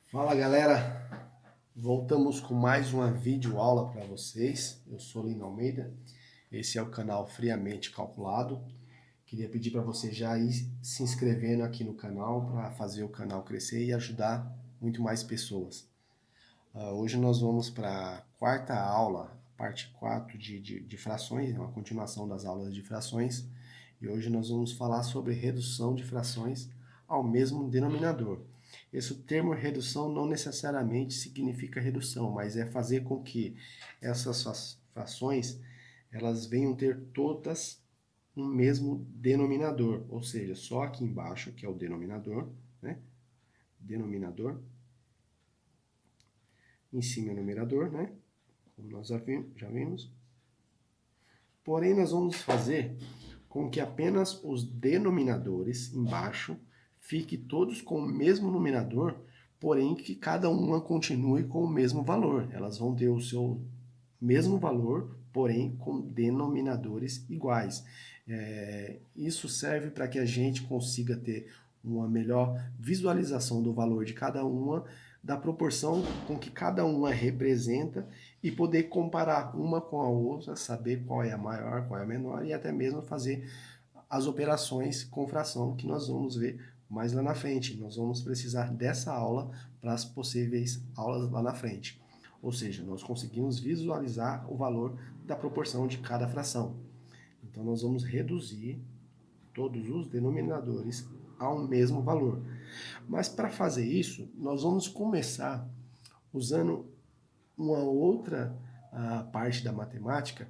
Fala galera, voltamos com mais uma videoaula para vocês. Eu sou Lino Almeida, esse é o canal Friamente Calculado. Queria pedir para você já ir se inscrevendo aqui no canal para fazer o canal crescer e ajudar muito mais pessoas. Hoje nós vamos para a quarta aula, parte 4 de frações, uma continuação das aulas de frações. E hoje nós vamos falar sobre redução de frações ao mesmo denominador. Esse termo redução não necessariamente significa redução, mas é fazer com que essas frações elas venham ter todas um mesmo denominador, ou seja, só aqui embaixo, que é o denominador, né? Denominador, em cima é o numerador, né? Como nós já vimos. Porém, nós vamos fazer com que apenas os denominadores embaixo fiquem todos com o mesmo numerador, porém que cada uma continue com o mesmo valor. Elas vão ter o seu mesmo valor, porém com denominadores iguais. Isso serve para que a gente consiga ter uma melhor visualização do valor de cada uma, da proporção com que cada uma representa e poder comparar uma com a outra, saber qual é a maior, qual é a menor e até mesmo fazer as operações com fração que nós vamos ver mais lá na frente. Nós vamos precisar dessa aula para as possíveis aulas lá na frente. Ou seja, nós conseguimos visualizar o valor da proporção de cada fração. Então, nós vamos reduzir todos os denominadores ao mesmo valor. Mas para fazer isso, nós vamos começar usando uma outra parte da matemática,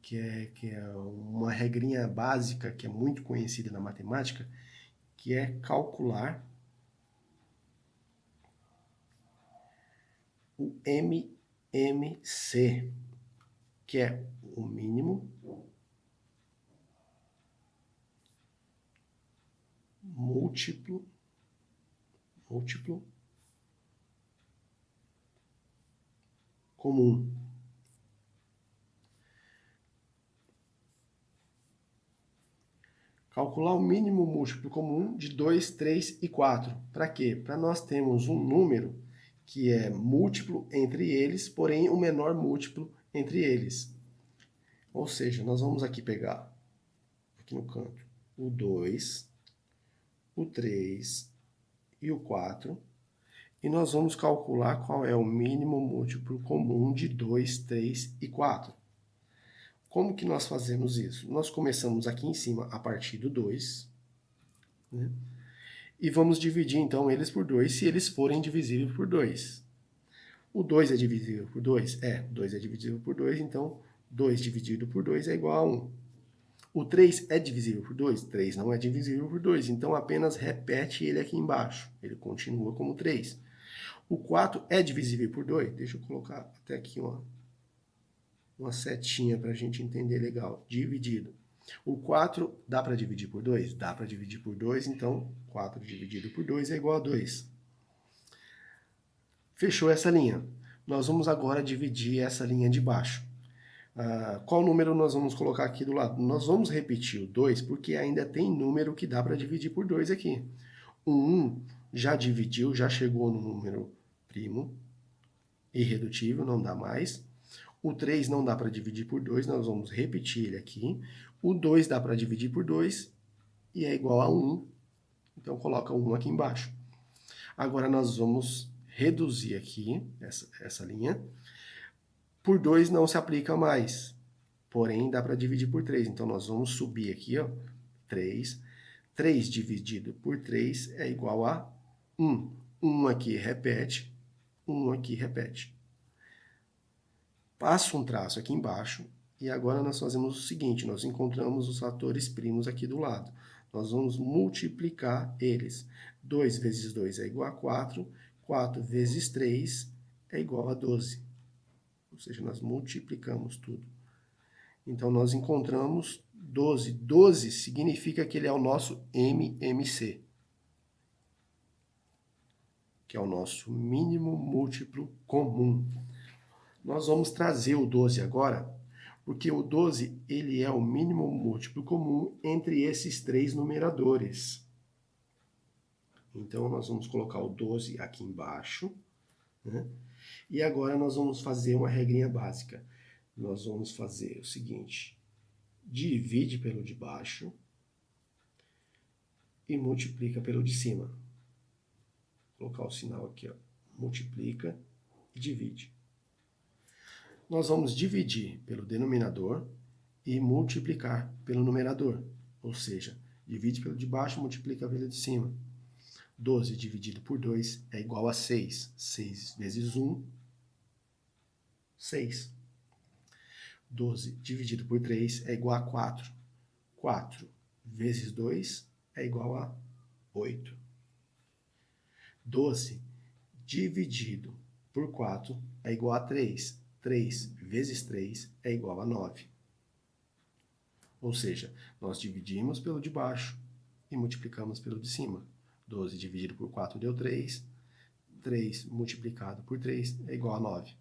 que é uma regrinha básica que é muito conhecida na matemática, que é calcular o MMC, que é o mínimo múltiplo comum. Calcular o mínimo múltiplo comum de 2, 3 e 4. Para quê? Para nós termos um número que é múltiplo entre eles, porém o menor múltiplo entre eles. Ou seja, nós vamos aqui pegar, aqui no canto, o 2, o 3 e o 4, e nós vamos calcular qual é o mínimo múltiplo comum de 2, 3 e 4. Como que nós fazemos isso? Nós começamos aqui em cima a partir do 2, né? E vamos dividir então eles por 2 se eles forem divisíveis por 2. O 2 é divisível por 2? 2 é divisível por 2, então 2 dividido por 2 é igual a 1. O 3 é divisível por 2? 3 não é divisível por 2, então apenas repete ele aqui embaixo. Ele continua como 3. O 4 é divisível por 2? Deixa eu colocar até aqui uma setinha para a gente entender legal. Dividido. O 4 dá para dividir por 2? Dá para dividir por 2, então 4 dividido por 2 é igual a 2. Fechou essa linha. Nós vamos agora dividir essa linha de baixo. Qual número nós vamos colocar aqui do lado? Nós vamos repetir o 2 porque ainda tem número que dá para dividir por 2 aqui. O 1 já dividiu, já chegou no número primo, irredutível, não dá mais. O 3 não dá para dividir por 2, nós vamos repetir ele aqui. O 2 dá para dividir por 2 e é igual a 1. Então, coloca 1 aqui embaixo. Agora, nós vamos reduzir aqui essa linha. Por 2 não se aplica mais, porém dá para dividir por 3. Então, nós vamos subir aqui, ó, 3. 3 dividido por 3 é igual a 1. 1 aqui repete, 1 aqui repete. Passo um traço aqui embaixo e agora nós fazemos o seguinte, nós encontramos os fatores primos aqui do lado. Nós vamos multiplicar eles. 2 vezes 2 é igual a 4, 4 vezes 3 é igual a 12. Ou seja, nós multiplicamos tudo. Então, nós encontramos 12. 12 significa que ele é o nosso MMC, que é o nosso mínimo múltiplo comum. Nós vamos trazer o 12 agora, porque o 12 ele é o mínimo múltiplo comum entre esses três numeradores. Então, nós vamos colocar o 12 aqui embaixo, né? E agora nós vamos fazer uma regrinha básica. Nós vamos fazer o seguinte: divide pelo de baixo e multiplica pelo de cima. Vou colocar o sinal aqui, ó. Multiplica e divide. Nós vamos dividir pelo denominador e multiplicar pelo numerador. Ou seja, divide pelo de baixo, multiplica pelo de cima. 12 dividido por 2 é igual a 6. 6 vezes 1, 6. 12 dividido por 3 é igual a 4. 4 vezes 2 é igual a 8. 12 dividido por 4 é igual a 3. 3 vezes 3 é igual a 9. Ou seja, nós dividimos pelo de baixo e multiplicamos pelo de cima. 12 dividido por 4 deu 3. 3 multiplicado por 3 é igual a 9.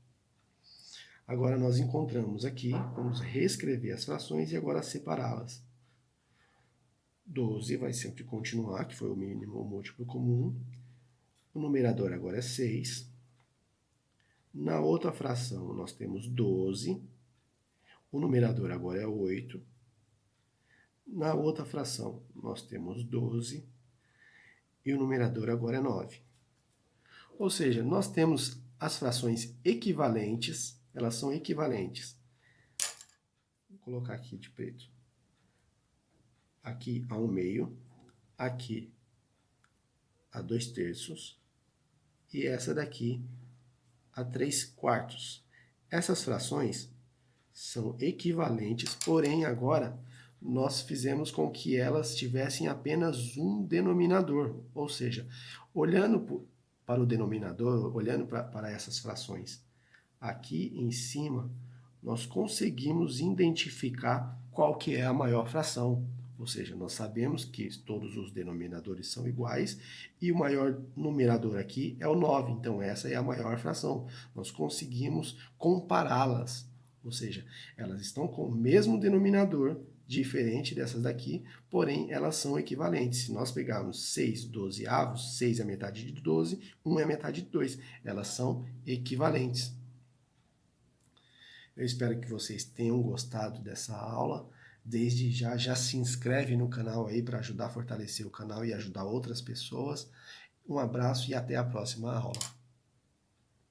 Agora nós encontramos aqui, vamos reescrever as frações e agora separá-las. 12 vai sempre continuar, que foi o mínimo ou múltiplo comum. O numerador agora é 6. Na outra fração nós temos 12. O numerador agora é 8. Na outra fração nós temos 12. E o numerador agora é 9. Ou seja, nós temos as frações equivalentes, elas são equivalentes. Vou colocar aqui de preto. Aqui a 1/2, aqui a 2/3 e essa daqui a 3/4. Essas frações são equivalentes, porém agora nós fizemos com que elas tivessem apenas um denominador, ou seja, olhando para o denominador, olhando para essas frações aqui em cima, nós conseguimos identificar qual que é a maior fração. Ou seja, nós sabemos que todos os denominadores são iguais e o maior numerador aqui é o 9, então essa é a maior fração. Nós conseguimos compará-las, ou seja, elas estão com o mesmo denominador, diferente dessas daqui, porém elas são equivalentes. Se nós pegarmos 6 dozeavos, 6 é a metade de 12, 1 é a metade de 2, elas são equivalentes. Eu espero que vocês tenham gostado dessa aula. Desde já se inscreve no canal aí para ajudar a fortalecer o canal e ajudar outras pessoas. Um abraço e até a próxima aula.